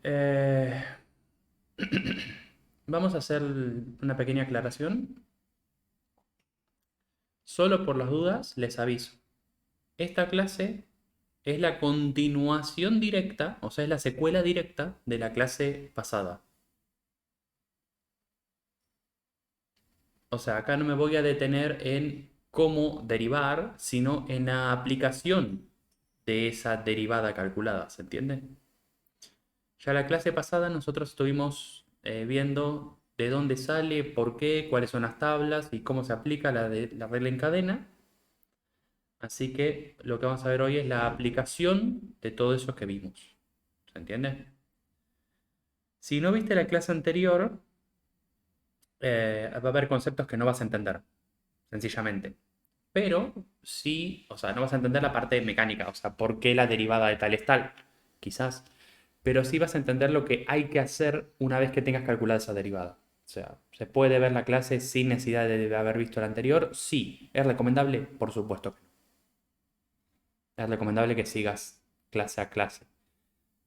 Eh, Vamos a hacer una pequeña aclaración. Solo por las dudas les aviso. Esta clase es la continuación directa, o sea, es la secuela directa de la clase pasada. O sea, acá no me voy a detener en cómo derivar, sino en la aplicación de esa derivada calculada, ¿se entiende? Ya la clase pasada nosotros estuvimos viendo de dónde sale, por qué, cuáles son las tablas y cómo se aplica la regla en cadena. Así que lo que vamos a ver hoy es la aplicación de todo eso que vimos. ¿Se entiende? Si no viste la clase anterior, va a haber conceptos que no vas a entender, sencillamente. Pero sí, o sea, no vas a entender la parte mecánica, o sea, por qué la derivada de tal es tal, quizás. Pero sí vas a entender lo que hay que hacer una vez que tengas calculada esa derivada. O sea, ¿se puede ver la clase sin necesidad de haber visto la anterior? Sí. ¿Es recomendable? Por supuesto que no. Es recomendable que sigas clase a clase.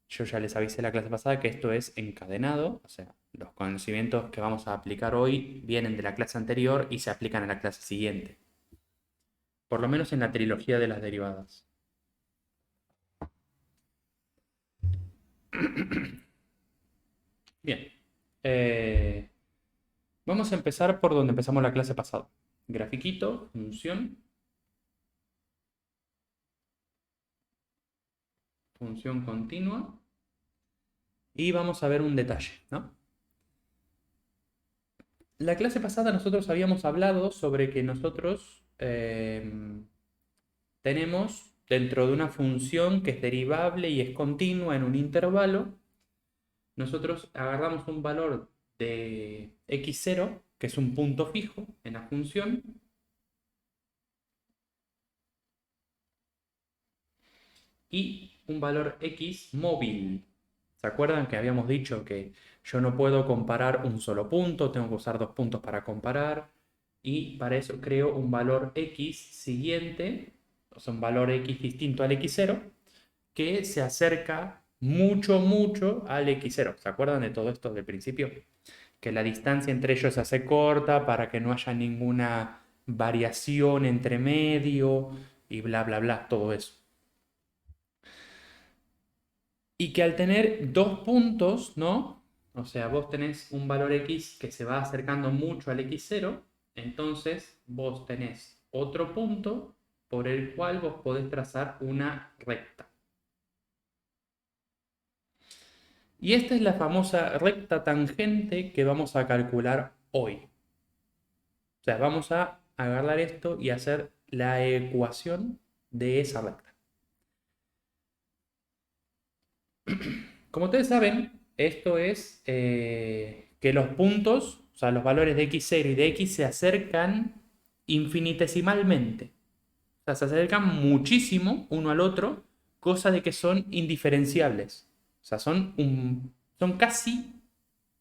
Yo ya les avisé la clase pasada que esto es encadenado, o sea, los conocimientos que vamos a aplicar hoy vienen de la clase anterior y se aplican a la clase siguiente. Por lo menos en la trilogía de las derivadas. Bien. Eh, Vamos a empezar por donde empezamos la clase pasada. Grafiquito, función continua. Y vamos a ver un detalle, ¿no? La clase pasada nosotros habíamos hablado sobre que nosotros tenemos dentro de una función que es derivable y es continua en un intervalo, nosotros agarramos un valor de x0, que es un punto fijo en la función, y un valor x móvil. ¿Se acuerdan que habíamos dicho que yo no puedo comparar un solo punto, tengo que usar dos puntos para comparar? Y para eso creo un valor x siguiente, o sea, un valor x distinto al x0, que se acerca mucho, mucho al x0. ¿Se acuerdan de todo esto del principio? Que la distancia entre ellos se hace corta para que no haya ninguna variación entre medio y bla, bla, bla, todo eso. Y que al tener dos puntos, ¿no? O sea, vos tenés un valor x que se va acercando mucho al x0, entonces vos tenés otro punto por el cual vos podés trazar una recta. Y esta es la famosa recta tangente que vamos a calcular hoy. O sea, vamos a agarrar esto y hacer la ecuación de esa recta. Como ustedes saben, esto es que los puntos, o sea, los valores de x0 y de x se acercan infinitesimalmente. O sea, se acercan muchísimo uno al otro, cosa de que son indiferenciables. O sea, son casi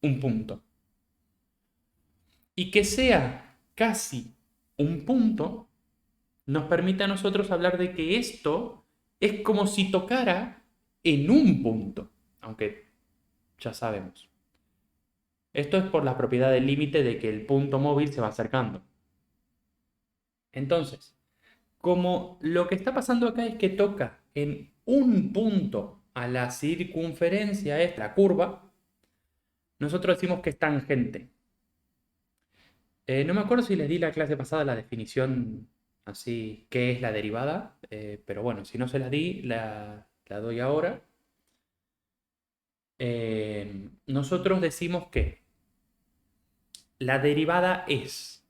un punto. Y que sea casi un punto nos permite a nosotros hablar de que esto es como si tocara en un punto, aunque ya sabemos. Esto es por la propiedad del límite de que el punto móvil se va acercando. Entonces, como lo que está pasando acá es que toca en un punto a la circunferencia, es la curva, nosotros decimos que es tangente. No me acuerdo si les di la clase pasada la definición así, qué es la derivada, pero bueno, si no se la di, la doy ahora. Nosotros decimos que la derivada es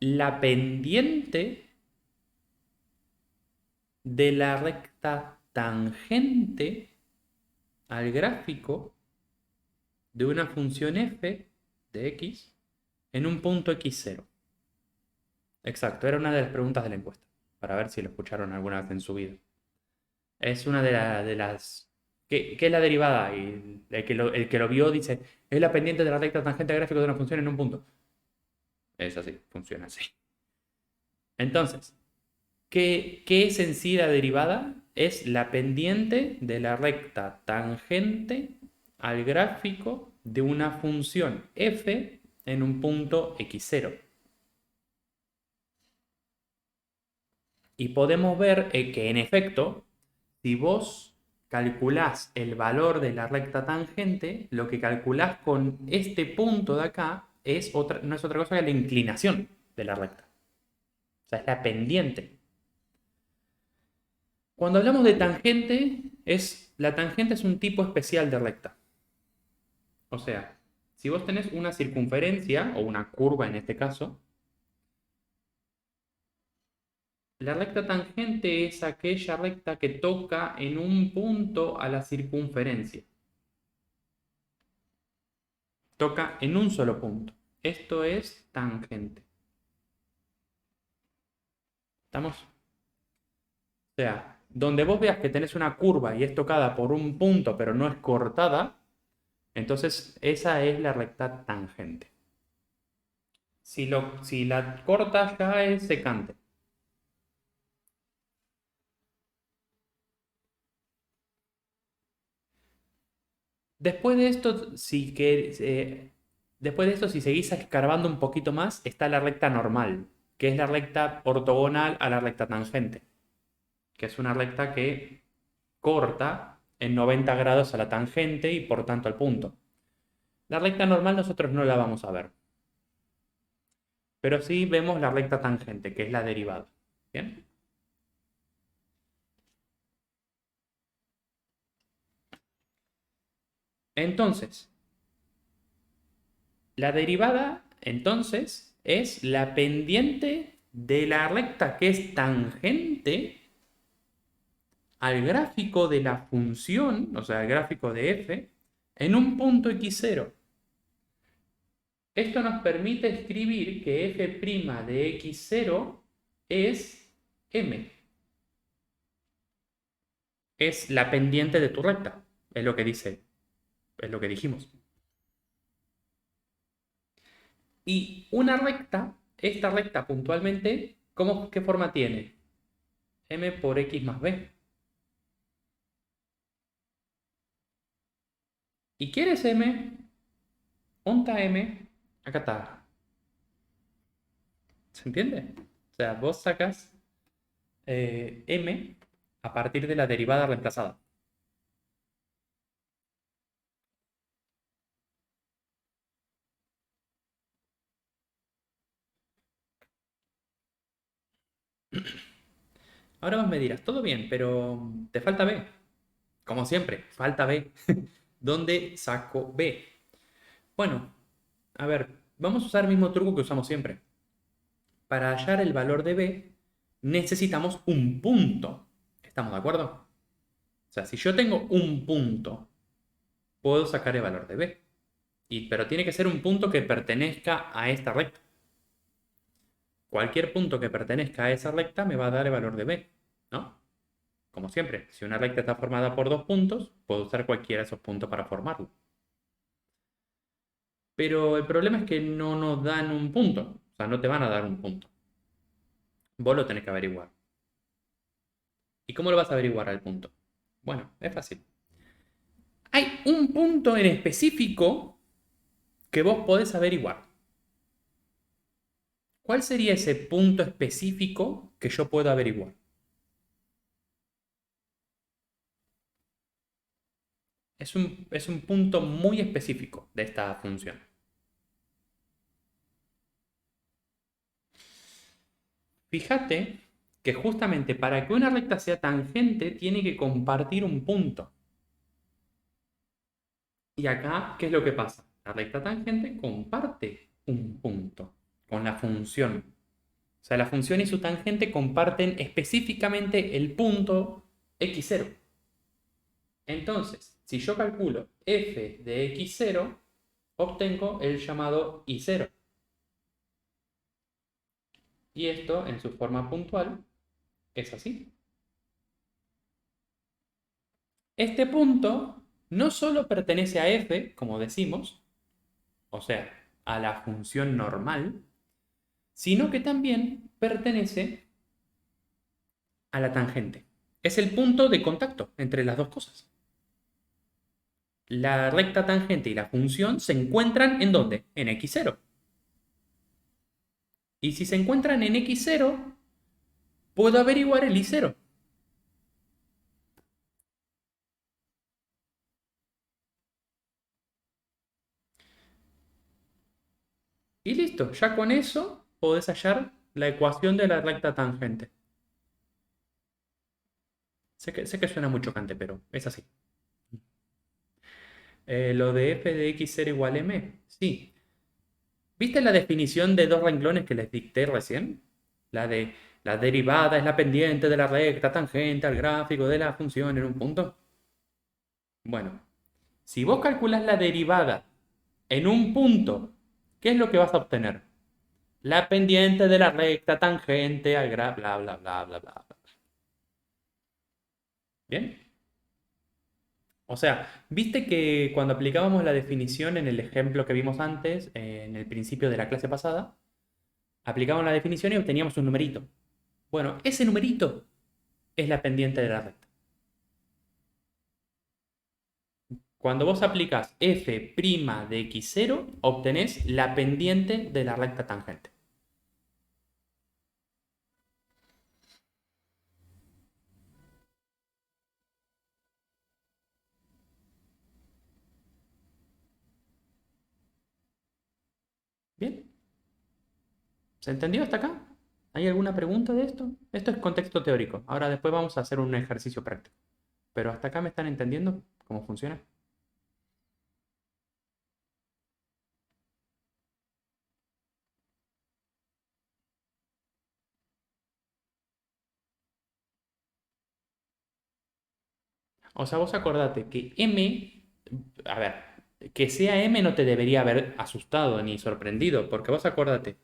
la pendiente de la recta tangente al gráfico de una función f de x en un punto x0. Exacto, era una de las preguntas de la encuesta, para ver si lo escucharon alguna vez en su vida. Es una de las... ¿Qué es la derivada? Y el que lo vio dice, es la pendiente de la recta tangente al gráfico de una función en un punto. Es así, funciona así. Entonces, ¿qué es en sí la derivada? es la pendiente de la recta tangente al gráfico de una función f en un punto x0. Y podemos ver que en efecto, si vos calculás el valor de la recta tangente, lo que calculás con este punto de acá no es otra cosa que la inclinación de la recta. O sea, es la pendiente. Cuando hablamos de tangente, la tangente es un tipo especial de recta. O sea, si vos tenés una circunferencia, o una curva en este caso, la recta tangente es aquella recta que toca en un punto a la circunferencia. Toca en un solo punto. Esto es tangente. ¿Estamos? O sea, donde vos veas que tenés una curva y es tocada por un punto, pero no es cortada, entonces esa es la recta tangente. Si la cortas ya es secante. Después de esto, después de esto, si seguís escarbando un poquito más, está la recta normal, que es la recta ortogonal a la recta tangente, que es una recta que corta en 90 grados a la tangente y por tanto al punto. La recta normal nosotros no la vamos a ver, pero sí vemos la recta tangente, que es la derivada. ¿Bien? Entonces, la derivada, entonces, es la pendiente de la recta que es tangente al gráfico de la función, o sea, al gráfico de f, en un punto x0. Esto nos permite escribir que f' de x0 es m. Es la pendiente de tu recta. Es lo que dice, es lo que dijimos. Y una recta, esta recta puntualmente, ¿qué forma tiene? M por X más B. ¿Y quieres M? ¿Onta M? Acá está. ¿Se entiende? O sea, vos sacas M a partir de la derivada reemplazada. Ahora vos me dirás, todo bien, pero te falta B. Como siempre, falta B. ¿Dónde saco B? Bueno, a ver, vamos a usar el mismo truco que usamos siempre. Para hallar el valor de B, necesitamos un punto. ¿Estamos de acuerdo? O sea, si yo tengo un punto, puedo sacar el valor de B. Pero tiene que ser un punto que pertenezca a esta recta. Cualquier punto que pertenezca a esa recta me va a dar el valor de B, ¿no? Como siempre, si una recta está formada por dos puntos, puedo usar cualquiera de esos puntos para formarlo. Pero el problema es que no nos dan un punto. O sea, no te van a dar un punto. Vos lo tenés que averiguar. ¿Y cómo lo vas a averiguar al punto? Bueno, es fácil. Hay un punto en específico que vos podés averiguar. ¿Cuál sería ese punto específico que yo puedo averiguar? Es un punto muy específico de esta función. Fíjate que justamente para que una recta sea tangente tiene que compartir un punto. Y acá, ¿qué es lo que pasa? La recta tangente comparte un punto con la función. O sea, la función y su tangente comparten específicamente el punto x0. Entonces, si yo calculo f de x0, obtengo el llamado y0. Y esto, en su forma puntual, es así. Este punto no solo pertenece a f, como decimos, o sea, a la función normal, sino que también pertenece a la tangente. Es el punto de contacto entre las dos cosas. La recta tangente y la función se encuentran ¿en dónde? En x0. Y si se encuentran en x0, puedo averiguar el y0. Y listo, ya con eso podés hallar la ecuación de la recta tangente. Sé que suena muy chocante, pero es así. Lo de f de x0 igual m. Sí. ¿Viste la definición de dos renglones que les dicté recién? La de la derivada es la pendiente de la recta tangente al gráfico de la función en un punto. Bueno, si vos calculás la derivada en un punto, ¿qué es lo que vas a obtener? La pendiente de la recta tangente al gráfico, bla, bla, bla, bla, bla, bla. ¿Bien? O sea, viste que cuando aplicábamos la definición en el ejemplo que vimos antes, en el principio de la clase pasada, aplicábamos la definición y obteníamos un numerito. Bueno, ese numerito es la pendiente de la recta. Cuando vos aplicás f' de x0, obtenés la pendiente de la recta tangente. ¿Bien? ¿Se entendió hasta acá? ¿Hay alguna pregunta de esto? Esto es contexto teórico. Ahora después vamos a hacer un ejercicio práctico. Pero hasta acá me están entendiendo cómo funciona. O sea, vos acordate que M, a ver, que sea M no te debería haber asustado ni sorprendido, porque vos acordate,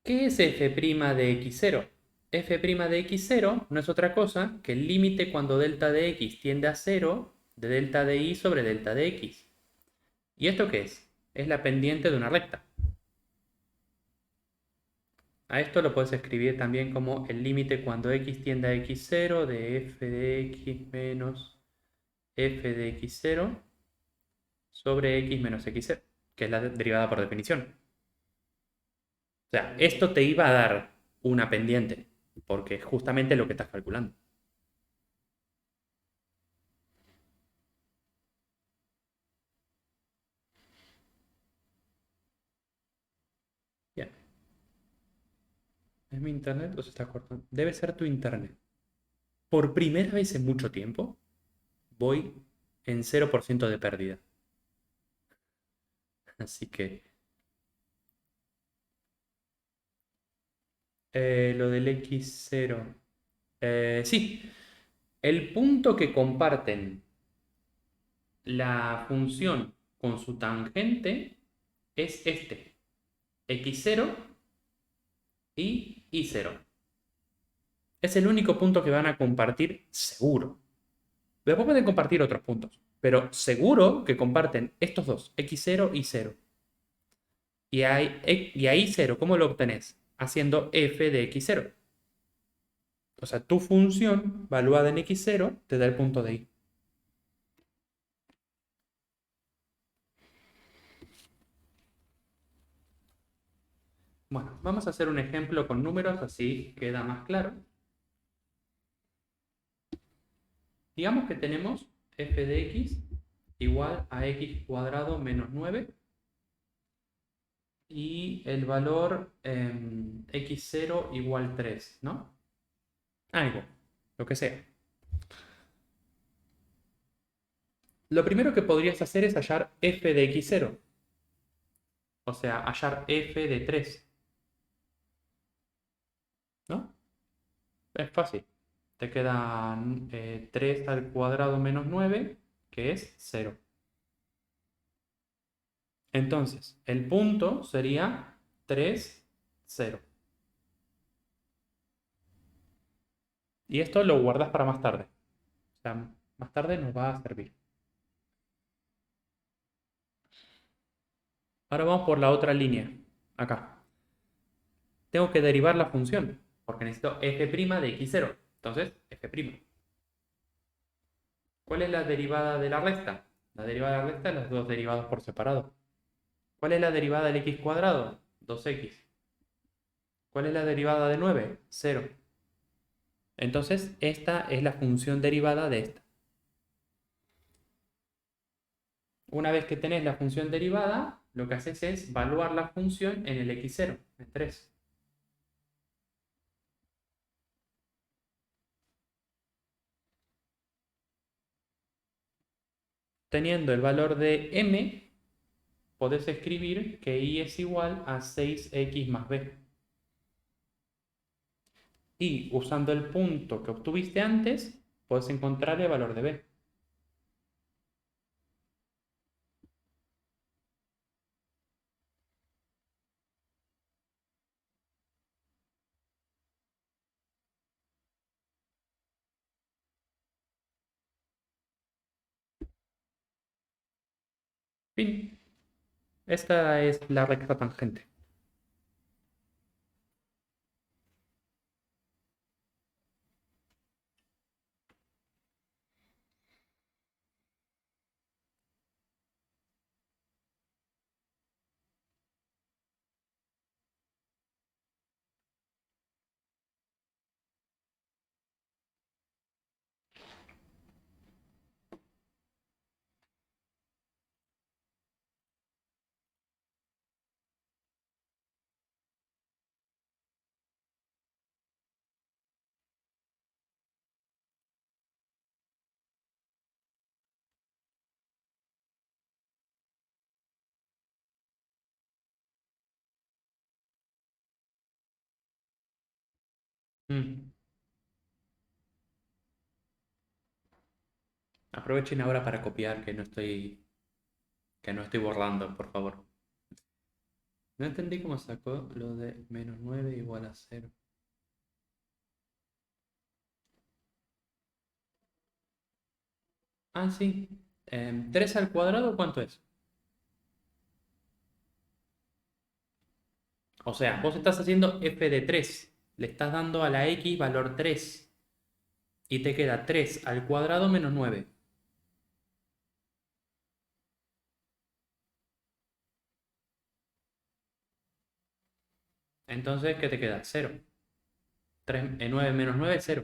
¿qué es f' de x0? F' de x0 no es otra cosa que el límite cuando delta de x tiende a 0 de delta de y sobre delta de x. ¿Y esto qué es? Es la pendiente de una recta. A esto lo puedes escribir también como el límite cuando x tiende a x0 de f de x menos f de x0 sobre x menos x0, que es la derivada por definición. O sea, esto te iba a dar una pendiente, porque es justamente lo que estás calculando. Bien. ¿Es mi internet o se está cortando? Debe ser tu internet. Por primera vez en mucho tiempo, voy en 0% de pérdida. Así que lo del x0. Sí, el punto que comparten la función con su tangente es este, x0 y y0. Es el único punto que van a compartir seguro. Después pueden compartir otros puntos, pero seguro que comparten estos dos, x0 y 0. Y ahí 0, ¿cómo lo obtenés? Haciendo f de x0. O sea, tu función valuada en x0 te da el punto de y. Bueno, vamos a hacer un ejemplo con números, así queda más claro. Digamos que tenemos f de x igual a x cuadrado menos 9 y el valor x0 igual 3, ¿no? Algo, lo que sea. Lo primero que podrías hacer es hallar f de x0, o sea, hallar f de 3, ¿no? Es fácil. Te queda 3 al cuadrado menos 9, que es 0. Entonces, el punto sería 3, 0. Y esto lo guardas para más tarde. O sea, más tarde nos va a servir. Ahora vamos por la otra línea. Acá. Tengo que derivar la función, porque necesito f' de x0. Entonces, f'. ¿Cuál es la derivada de la recta? La derivada de la recta es los dos derivados por separado. ¿Cuál es la derivada del x cuadrado? 2x. ¿Cuál es la derivada de 9? 0. Entonces, esta es la función derivada de esta. Una vez que tenés la función derivada, lo que haces es evaluar la función en el x0, en 3. Teniendo el valor de m, podés escribir que y es igual a 6x más b. Y usando el punto que obtuviste antes, puedes encontrar el valor de b. Fin. Esta es la recta tangente. Mm. Aprovechen ahora para copiar que no estoy borrando, por favor. No entendí cómo sacó lo de menos 9 igual a 0. Ah, sí. 3 al cuadrado, ¿cuánto es? O sea, vos estás haciendo f de 3. Le estás dando a la x valor 3. Y te queda 3 al cuadrado menos 9. Entonces, ¿qué te queda? 0. 3, 9 menos 9 es 0.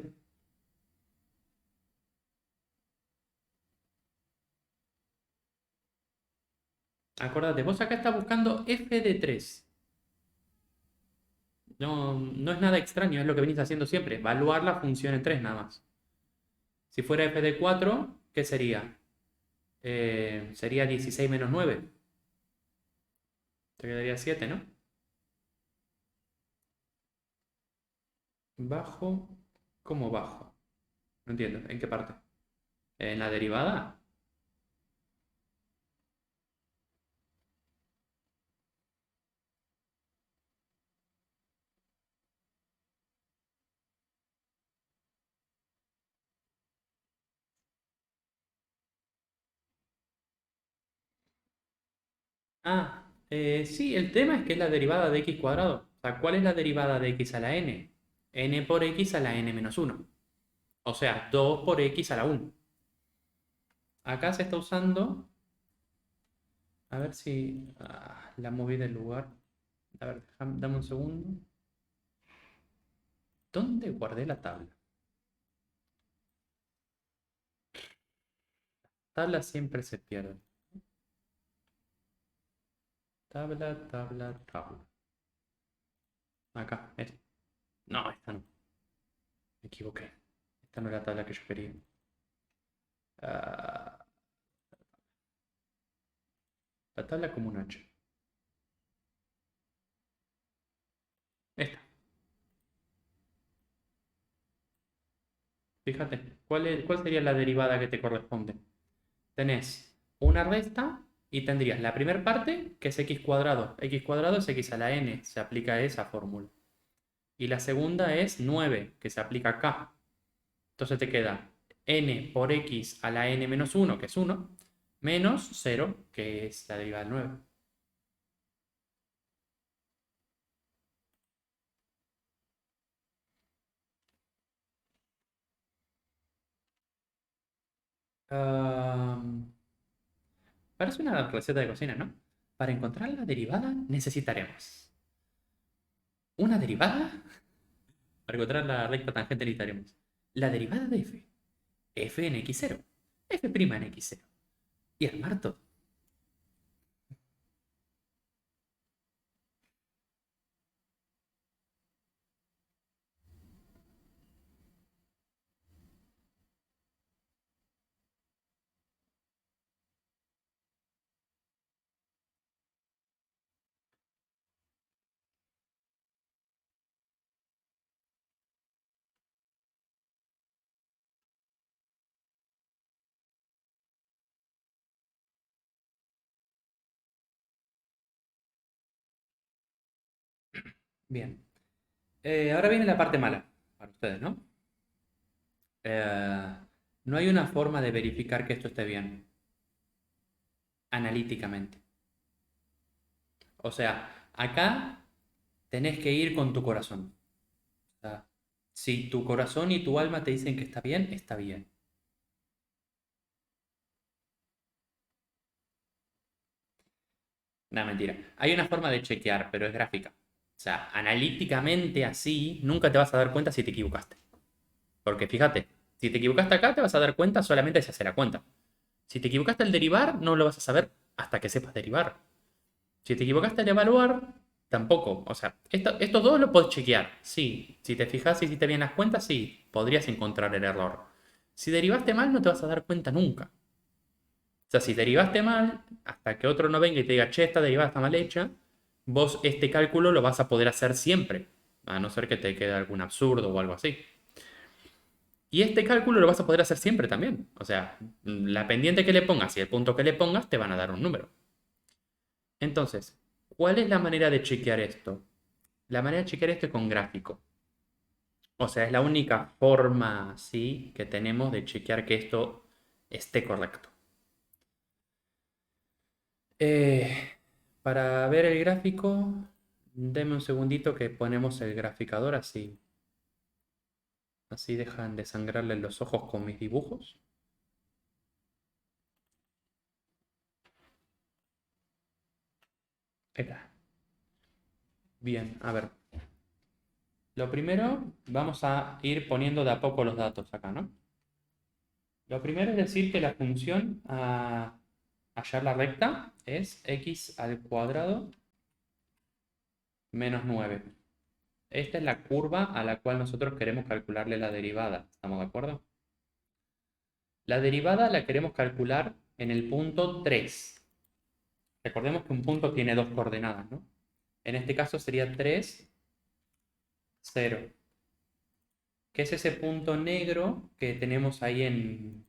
Acordate, vos acá estás buscando f de 3. No, no es nada extraño, es lo que venís haciendo siempre. Evaluar la función en 3 nada más. Si fuera f de 4, ¿qué sería? Sería 16 menos 9. Te quedaría 7, ¿no? Bajo. ¿Cómo bajo? No entiendo. ¿En qué parte? ¿En la derivada? Sí, el tema es que es la derivada de x cuadrado. O sea, ¿cuál es la derivada de x a la n? N por x a la n menos 1. O sea, 2 por x a la 1. Acá se está usando. A ver si la moví del lugar. A ver, dame un segundo. ¿Dónde guardé la tabla? Tabla siempre se pierde. Tabla, tabla, tabla. Acá, esta. No, esta no. Me equivoqué. Esta no es la tabla que yo quería. Ah, la tabla como un 8. Esta. Fíjate. ¿Cuál sería la derivada que te corresponde? Tenés una resta y tendrías la primera parte, que es x cuadrado. X cuadrado es x a la n. Se aplica esa fórmula. Y la segunda es 9, que se aplica acá. Entonces te queda n por x a la n menos 1, que es 1, menos 0, que es la derivada del 9. Am, Parece una receta de cocina, ¿no? Para encontrar la derivada necesitaremos una derivada. Para encontrar la recta tangente necesitaremos la derivada de f, f en x0, f' en x0 y armar todo. Bien. Ahora viene la parte mala para ustedes, ¿no? Eh, no hay una forma de verificar que esto esté bien, analíticamente. O sea, acá tenés que ir con tu corazón. O sea, si tu corazón y tu alma te dicen que está bien, está bien. No, mentira. Hay una forma de chequear, pero es gráfica. O sea, analíticamente así, nunca te vas a dar cuenta si te equivocaste. Porque fíjate, si te equivocaste acá, te vas a dar cuenta solamente si hace la cuenta. Si te equivocaste al derivar, no lo vas a saber hasta que sepas derivar. Si te equivocaste al evaluar, tampoco. O sea, estos dos lo puedes chequear. Sí, si te fijas y hiciste bien las cuentas, sí, podrías encontrar el error. Si derivaste mal, no te vas a dar cuenta nunca. O sea, si derivaste mal, hasta que otro no venga y te diga, che, esta derivada está mal hecha, vos este cálculo lo vas a poder hacer siempre. A no ser que te quede algún absurdo o algo así. Y este cálculo lo vas a poder hacer siempre también. O sea, la pendiente que le pongas y el punto que le pongas te van a dar un número. Entonces, ¿cuál es la manera de chequear esto? La manera de chequear esto es con gráfico. O sea, es la única forma, ¿sí?, que tenemos de chequear que esto esté correcto. Eh, para ver el gráfico, deme un segundito que ponemos el graficador así. Así dejan de sangrarle los ojos con mis dibujos. Ahí está. Bien, a ver. Lo primero, vamos a ir poniendo de a poco los datos acá, ¿no? Lo primero es decir que la función a hallar la recta es x al cuadrado menos 9. Esta es la curva a la cual nosotros queremos calcularle la derivada. ¿Estamos de acuerdo? La derivada la queremos calcular en el punto 3. Recordemos que un punto tiene dos coordenadas, ¿no? En este caso sería 3, 0. Que es ese punto negro que tenemos ahí en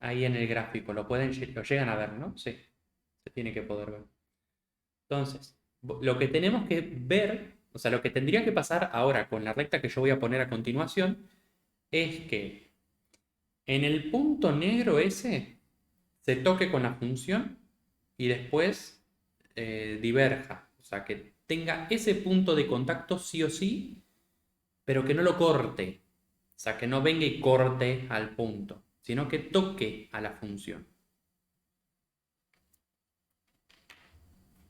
el gráfico. Lo llegan a ver, ¿no? Sí, se tiene que poder ver. Entonces, lo que tenemos que ver, o sea, lo que tendría que pasar ahora con la recta que yo voy a poner a continuación, es que en el punto negro ese se toque con la función y después diverja. O sea, que tenga ese punto de contacto sí o sí, pero que no lo corte. O sea, que no venga y corte al punto, sino que toque a la función.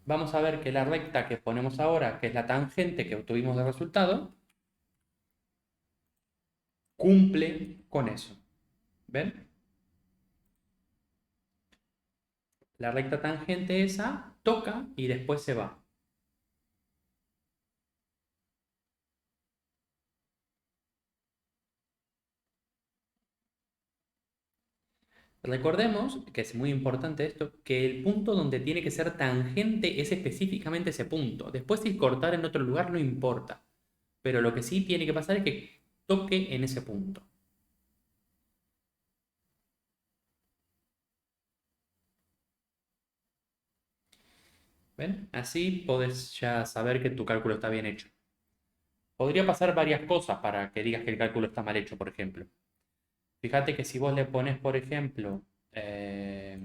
Vamos a ver que la recta que ponemos ahora, que es la tangente que obtuvimos de resultado, cumple con eso. ¿Ven? La recta tangente esa toca y después se va. Recordemos, que es muy importante esto, que el punto donde tiene que ser tangente es específicamente ese punto. Después si cortar en otro lugar no importa. Pero lo que sí tiene que pasar es que toque en ese punto. ¿Ven? Así podés ya saber que tu cálculo está bien hecho. Podría pasar varias cosas para que digas que el cálculo está mal hecho, por ejemplo. Fíjate que si vos le pones, por ejemplo, eh,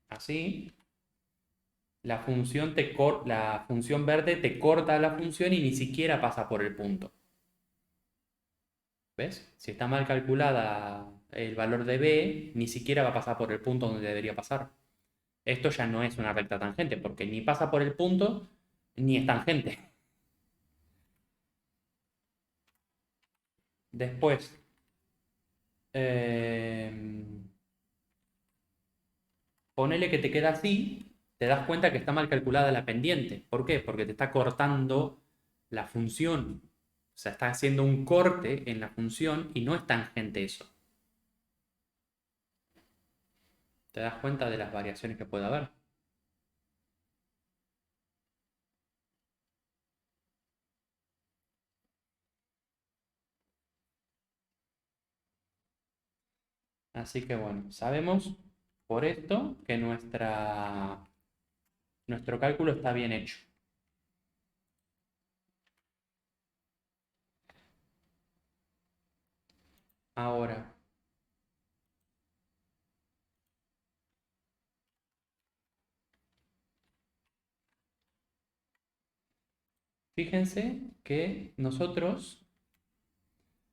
así, la función verde te corta la función y ni siquiera pasa por el punto. ¿Ves? Si está mal calculada el valor de b ni siquiera va a pasar por el punto donde debería pasar. Esto ya no es una recta tangente, porque ni pasa por el punto ni es tangente. Después, eh, ponele que te queda así, te das cuenta que está mal calculada la pendiente. ¿Por qué? Porque te está cortando la función. O sea, está haciendo un corte en la función y no es tangente eso. ¿Te das cuenta de las variaciones que puede haber? Así que bueno, sabemos por esto que nuestro cálculo está bien hecho. Ahora, fíjense que nosotros,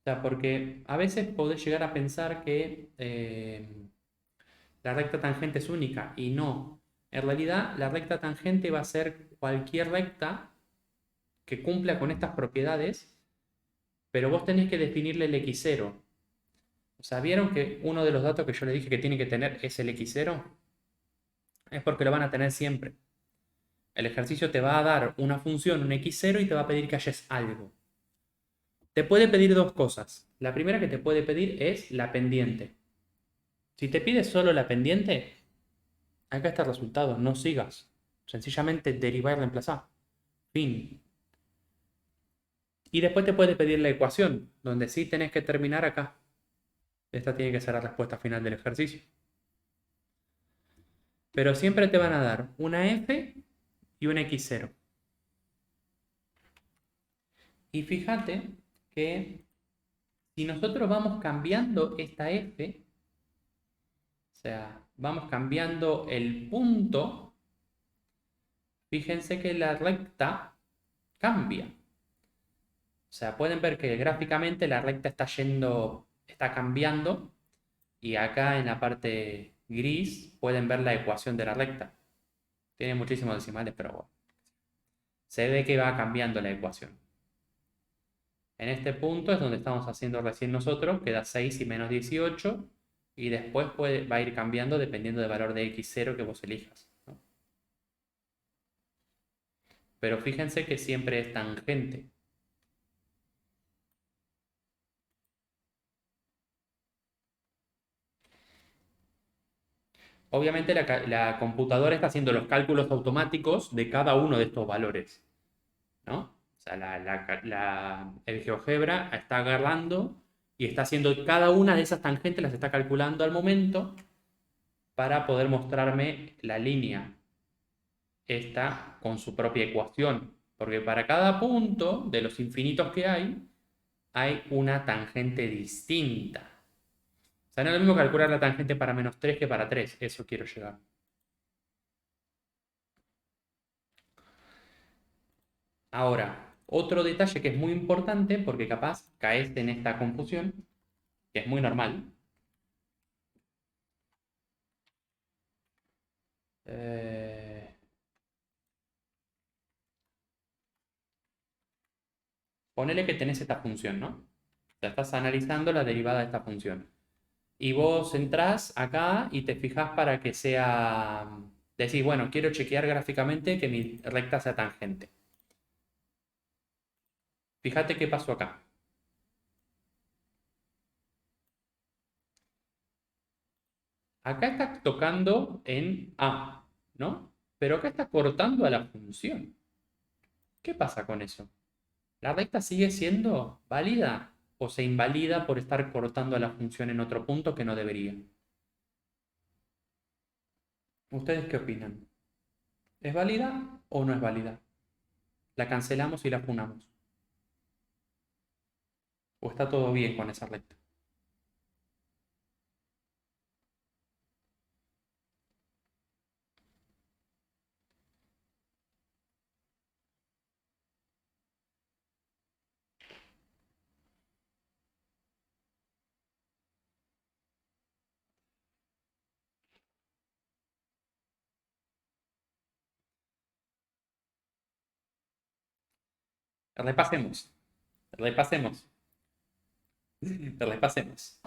o sea, porque a veces podés llegar a pensar que la recta tangente es única y no. En realidad, la recta tangente va a ser cualquier recta que cumpla con estas propiedades, pero vos tenés que definirle el x0. O sea, ¿vieron que uno de los datos que yo le dije que tiene que tener es el x0? Es porque lo van a tener siempre. El ejercicio te va a dar una función, un x0, y te va a pedir que halles algo. Te puede pedir dos cosas. La primera que te puede pedir es la pendiente. Si te pide solo la pendiente, acá está el resultado, no sigas. Sencillamente derivar y reemplazar. Fin. Y después te puede pedir la ecuación, donde sí tenés que terminar acá. Esta tiene que ser la respuesta final del ejercicio. Pero siempre te van a dar una f y un x0. Y fíjate que si nosotros vamos cambiando esta f, o sea, vamos cambiando el punto, fíjense que la recta cambia. O sea, pueden ver que gráficamente la recta está yendo, está cambiando, y acá en la parte gris pueden ver la ecuación de la recta. Tiene muchísimos decimales, pero bueno, se ve que va cambiando la ecuación. En este punto es donde estamos haciendo recién nosotros, queda 6 y menos 18, y después va a ir cambiando dependiendo del valor de x0 que vos elijas, ¿no? Pero fíjense que siempre es tangente. Obviamente la computadora está haciendo los cálculos automáticos de cada uno de estos valores, ¿no? O sea, el GeoGebra está agarrando y está haciendo cada una de esas tangentes, las está calculando al momento para poder mostrarme la línea esta con su propia ecuación. Porque para cada punto de los infinitos que hay una tangente distinta. O sea, no es lo mismo calcular la tangente para -3 que para 3. Eso quiero llegar. Ahora, otro detalle que es muy importante, porque capaz caes en esta confusión, que es muy normal. Eh, ponele que tenés esta función, ¿no? O sea, estás analizando la derivada de esta función. Y vos entrás acá y te fijás para que sea... Decís, bueno, quiero chequear gráficamente que mi recta sea tangente. Fíjate qué pasó acá. Acá está tocando en A, ¿no? Pero acá está cortando a la función. ¿Qué pasa con eso? ¿La recta sigue siendo válida o se invalida por estar cortando a la función en otro punto que no debería? ¿Ustedes qué opinan? ¿Es válida o no es válida? ¿La cancelamos y la funamos? ¿O está todo bien con esa recta? Repasemos, repasemos, repasemos.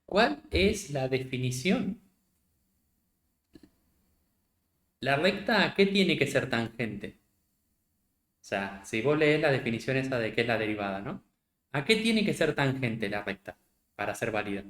¿Cuál es la definición? La recta, ¿a qué tiene que ser tangente? O sea, si vos lees la definición esa de qué es la derivada, ¿no? ¿A qué tiene que ser tangente la recta para ser válida?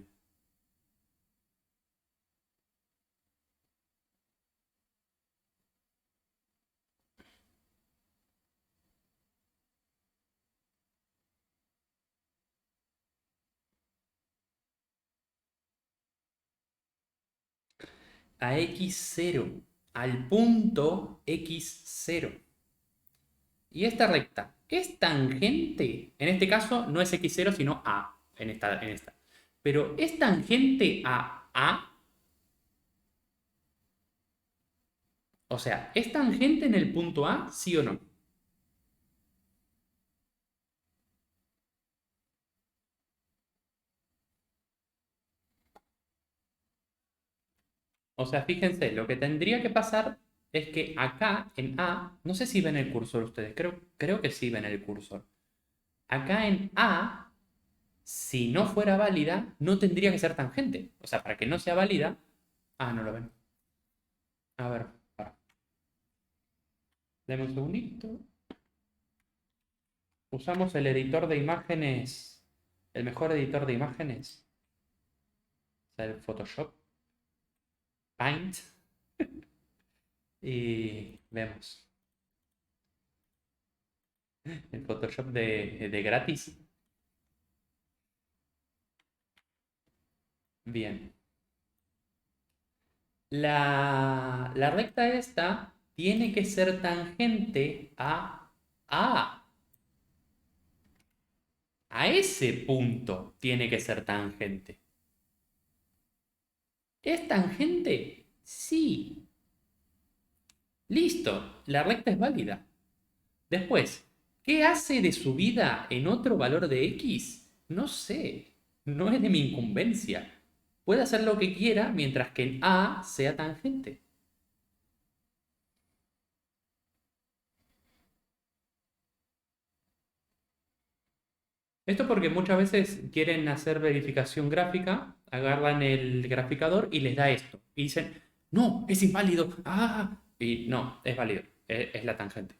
A x0, al punto x0. Y esta recta es tangente. En este caso no es x0, sino a. En esta. Pero es tangente a a. O sea, ¿es tangente en el punto A, sí o no? O sea, fíjense, lo que tendría que pasar es que acá en A, no sé si ven el cursor ustedes, creo que sí ven el cursor. Acá en A, si no fuera válida, no tendría que ser tangente. O sea, para que no sea válida. Ah, no lo ven. A ver, para. Deme un segundito. Usamos el editor de imágenes, el mejor editor de imágenes, o sea, el Photoshop, Paint, y vemos el Photoshop de gratis. Bien. La recta esta tiene que ser tangente a. A ese punto tiene que ser tangente. ¿Es tangente? Sí. Listo. La recta es válida. Después, ¿qué hace de su vida en otro valor de x? No sé. No es de mi incumbencia. Puede hacer lo que quiera mientras que en a sea tangente. Esto porque muchas veces quieren hacer verificación gráfica, agarran el graficador y les da esto. Y dicen, no, es inválido. Ah, y no, es válido. Es la tangente.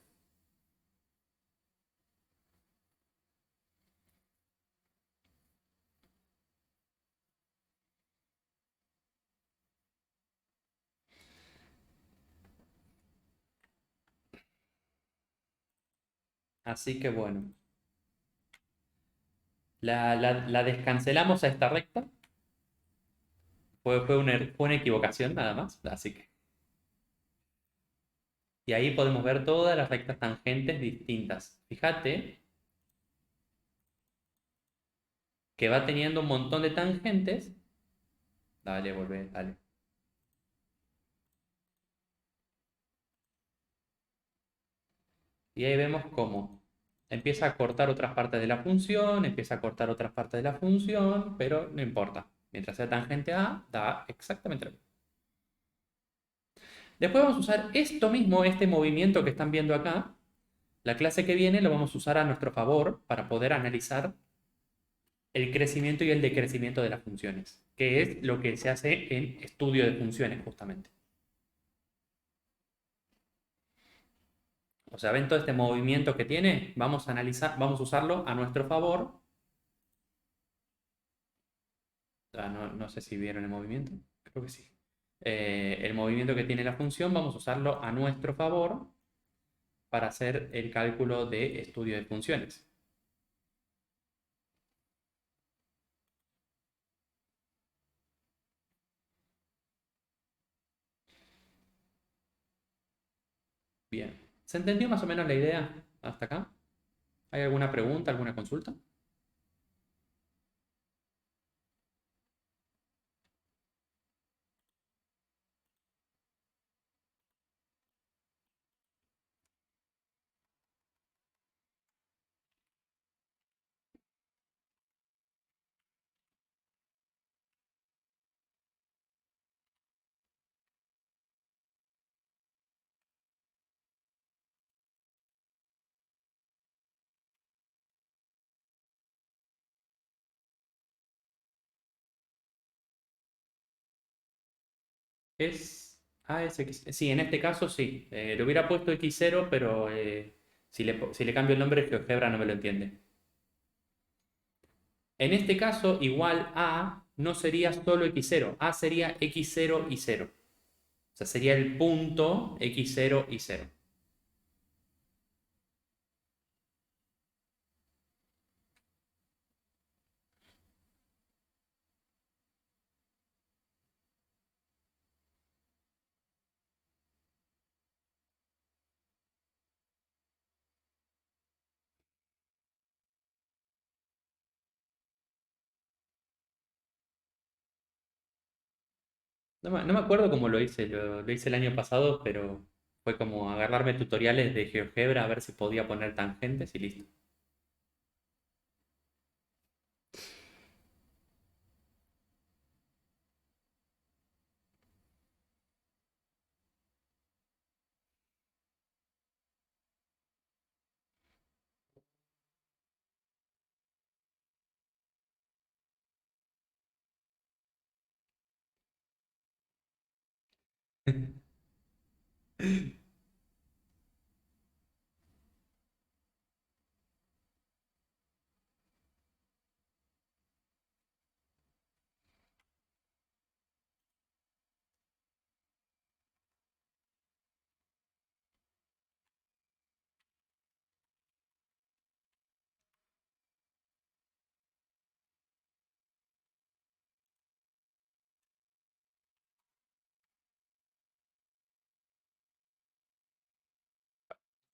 Así que bueno, la descancelamos a esta recta. Fue una equivocación nada más. Así que. Y ahí podemos ver todas las rectas tangentes distintas. Fíjate que va teniendo un montón de tangentes. Dale, volvé, dale. Y ahí vemos cómo empieza a cortar otras partes de la función, empieza a cortar otras partes de la función, pero no importa. Mientras sea tangente a, da exactamente lo mismo. Después vamos a usar esto mismo, este movimiento que están viendo acá. La clase que viene lo vamos a usar a nuestro favor para poder analizar el crecimiento y el decrecimiento de las funciones, que es lo que se hace en estudio de funciones justamente. O sea, ven todo este movimiento que tiene, vamos a analizar, vamos a usarlo a nuestro favor. Ah, no, no sé si vieron el movimiento, creo que sí. El movimiento que tiene la función vamos a usarlo a nuestro favor para hacer el cálculo de estudio de funciones. Bien. ¿Se entendió más o menos la idea hasta acá? ¿Hay alguna pregunta, alguna consulta? Es ASX. Sí, en este caso sí. Le hubiera puesto X0, pero si le cambio el nombre, GeoGebra no me lo entiende. En este caso, igual A no sería solo X0. A sería X0 y 0. O sea, sería el punto X0 y 0. No me acuerdo cómo lo hice. Lo hice el año pasado, pero fue como agarrarme tutoriales de GeoGebra a ver si podía poner tangentes y listo.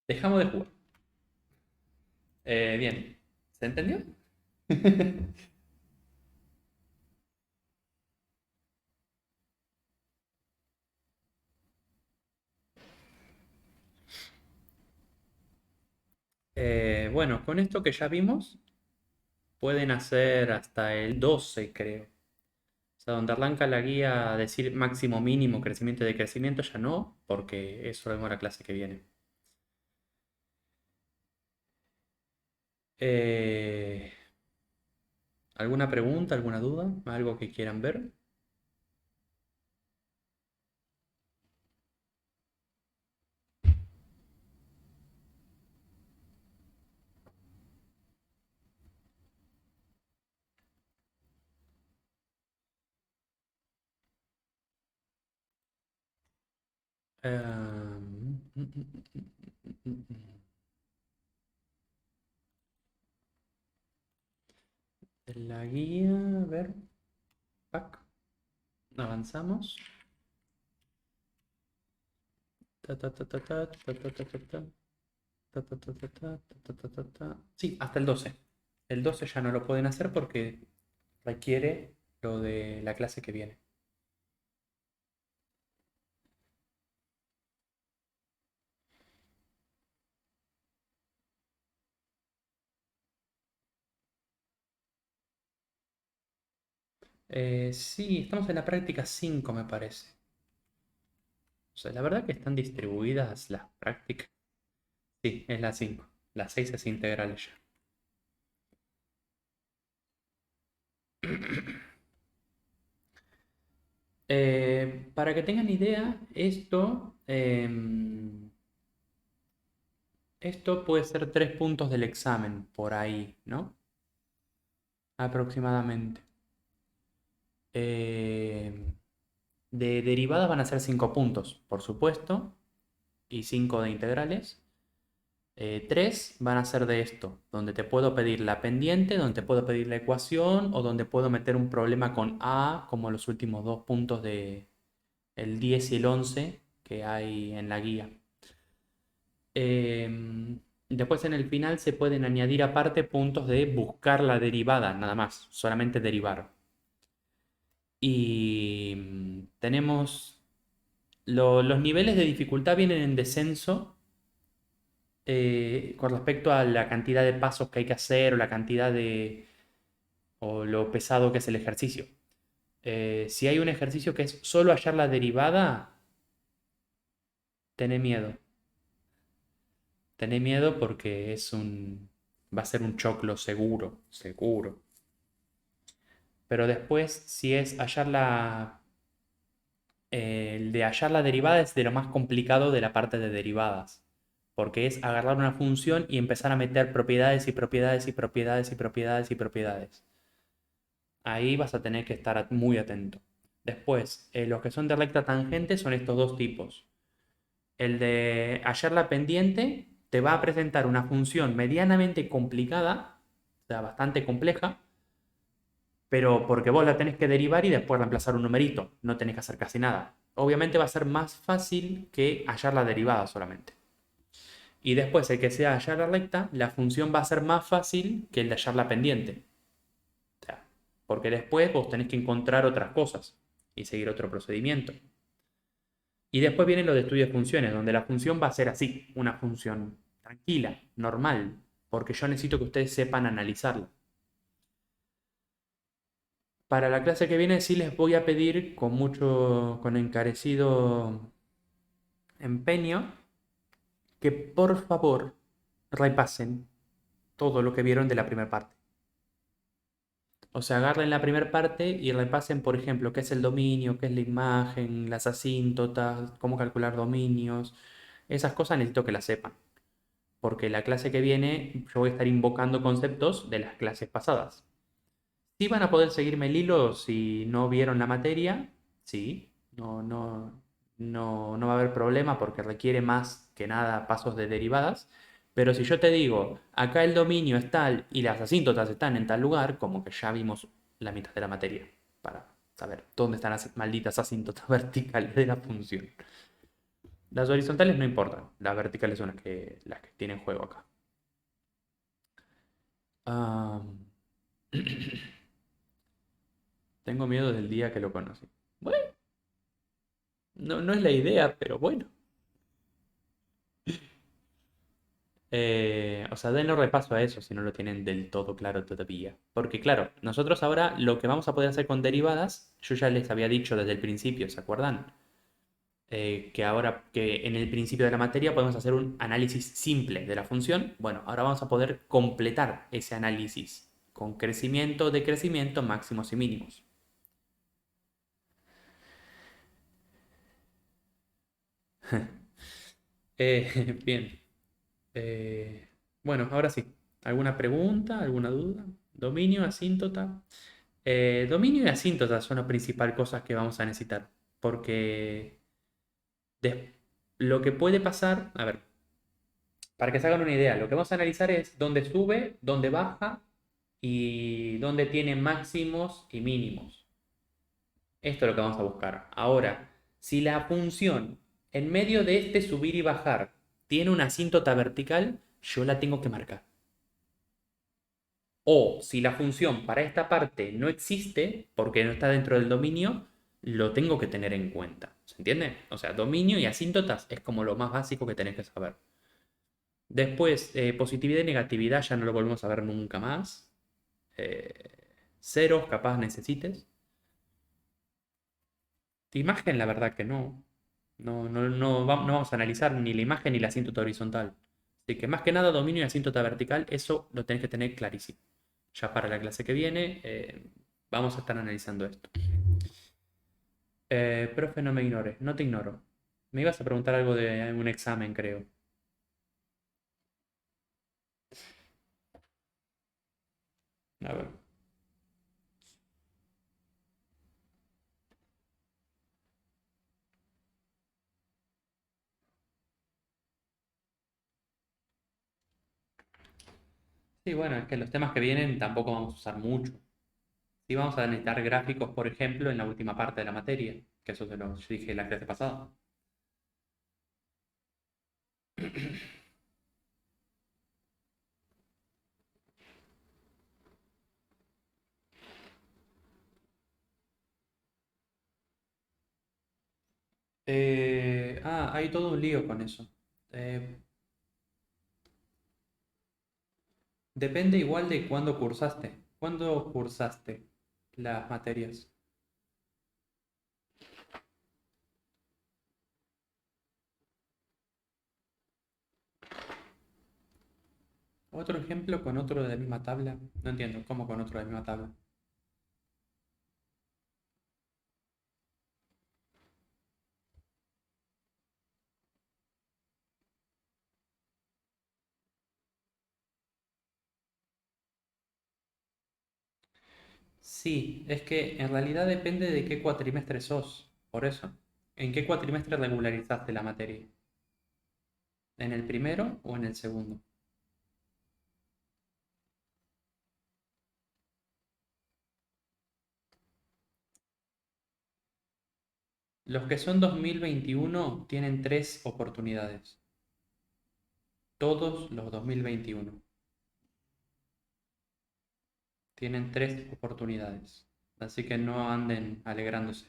Dejamos de jugar. Bien. ¿Se entendió? Bueno, con esto que ya vimos, pueden hacer hasta el 12, creo. O sea, donde arranca la guía a decir máximo, mínimo, crecimiento y decrecimiento, ya no, porque eso lo vemos la clase que viene. Eh, ¿Alguna pregunta, alguna duda? ¿Algo que quieran ver? La guía, a ver, pac, avanzamos. Ta, ta, ta, ta, ta, ta, ta, ta, ta, ta. Ta, ta, ta, ta, ta, ta, ta, ta, ta. Sí, hasta el 12. El 12 ya no lo pueden hacer porque requiere lo de la clase que viene. Sí, estamos en la práctica 5 me parece. O sea, la verdad que están distribuidas las prácticas. Sí, es la 5. La 6 es integral ya. Para que tengan idea, esto puede ser 3 puntos del examen, por ahí, ¿no? Aproximadamente. Eh, de derivadas van a ser 5 puntos, por supuesto, y 5 de integrales. 3 van a ser de esto, donde te puedo pedir la pendiente, donde te puedo pedir la ecuación o donde puedo meter un problema con A, como los últimos dos puntos de el 10 y el 11 que hay en la guía. Después en el final se pueden añadir aparte puntos de buscar la derivada, nada más, solamente derivar. Y tenemos los niveles de dificultad vienen en descenso con respecto a la cantidad de pasos que hay que hacer o la cantidad de o lo pesado que es el ejercicio. Si hay un ejercicio que es solo hallar la derivada, tené miedo. Tené miedo porque va a ser un choclo seguro, seguro. Pero después, si es hallar El de hallar la derivada es de lo más complicado de la parte de derivadas, porque es agarrar una función y empezar a meter propiedades y propiedades y propiedades y propiedades y propiedades. Ahí vas a tener que estar muy atento. Después, los que son de recta tangente son estos dos tipos. El de hallar la pendiente te va a presentar una función medianamente complicada, o sea, bastante compleja, pero porque vos la tenés que derivar y después reemplazar un numerito, no tenés que hacer casi nada. Obviamente va a ser más fácil que hallar la derivada solamente. Y después el que sea hallar la recta, la función va a ser más fácil que el de hallar la pendiente. O sea, porque después vos tenés que encontrar otras cosas y seguir otro procedimiento. Y después viene lo de estudio de funciones, donde la función va a ser así, una función tranquila, normal, porque yo necesito que ustedes sepan analizarla. Para la clase que viene sí les voy a pedir con encarecido empeño, que por favor repasen todo lo que vieron de la primera parte. O sea, agarren la primera parte y repasen, por ejemplo, qué es el dominio, qué es la imagen, las asíntotas, cómo calcular dominios. Esas cosas necesito que las sepan, porque la clase que viene yo voy a estar invocando conceptos de las clases pasadas. Sí van a poder seguirme el hilo si no vieron la materia, sí, no va a haber problema porque requiere más que nada pasos de derivadas. Pero si yo te digo, acá el dominio es tal y las asíntotas están en tal lugar, como que ya vimos la mitad de la materia para saber dónde están las malditas asíntotas verticales de la función. Las horizontales no importan, las verticales son las que tienen juego acá. Ah, tengo miedo del día que lo conocí. Bueno, no es la idea, pero bueno. O sea, denle repaso a eso si no lo tienen del todo claro todavía. Porque claro, nosotros ahora lo que vamos a poder hacer con derivadas, yo ya les había dicho desde el principio, ¿se acuerdan? Que ahora que en el principio de la materia podemos hacer un análisis simple de la función. Bueno, ahora vamos a poder completar ese análisis con crecimiento, decrecimiento, máximos y mínimos. Bien. Bueno, ahora sí. ¿Alguna pregunta? ¿Alguna duda? Dominio, asíntota. Dominio y asíntota son las principales cosas que vamos a necesitar. Porque des- lo que puede pasar, a ver, para que se hagan una idea, lo que vamos a analizar es dónde sube, dónde baja y dónde tiene máximos y mínimos. Esto es lo que vamos a buscar. Ahora, si la función en medio de este subir y bajar tiene una asíntota vertical, yo la tengo que marcar. O si la función para esta parte no existe, porque no está dentro del dominio, lo tengo que tener en cuenta. ¿Se entiende? O sea, dominio y asíntotas es como lo más básico que tenés que saber. Después, positividad y negatividad ya no lo volvemos a ver nunca más. Ceros, capaz necesites. Imagen, la verdad que no. No vamos a analizar ni la imagen ni la asíntota horizontal. Así que más que nada, dominio y asíntota vertical, eso lo tenés que tener clarísimo. Ya para la clase que viene, vamos a estar analizando esto. Profe, no me ignores, no te ignoro. Me ibas a preguntar algo de un examen, creo. A ver. Sí, bueno, es que los temas que vienen tampoco vamos a usar mucho. Sí, vamos a necesitar gráficos, por ejemplo, en la última parte de la materia, que eso te lo dije la clase pasada. Hay todo un lío con eso. Eh, Depende igual de cuándo cursaste. ¿Cuándo cursaste las materias? Otro ejemplo con otro de la misma tabla. No entiendo, ¿cómo con otro de la misma tabla? Sí, es que en realidad depende de qué cuatrimestre sos. Por eso. ¿En qué cuatrimestre regularizaste la materia? ¿En el primero o en el segundo? Los que son 2021 tienen tres oportunidades. Todos los 2021 tienen tres oportunidades. Así que no anden alegrándose.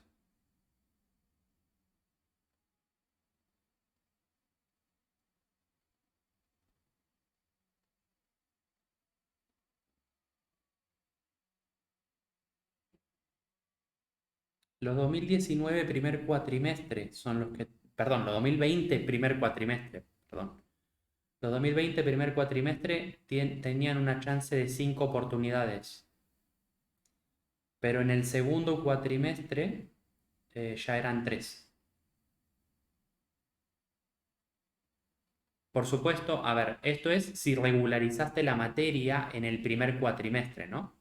Los 2019 primer cuatrimestre son los que... Perdón, los 2020 primer cuatrimestre. Perdón. Los 2020 primer cuatrimestre tenían una chance de 5 oportunidades. Pero en el segundo cuatrimestre ya eran 3. Por supuesto, a ver, esto es si regularizaste la materia en el primer cuatrimestre, ¿no?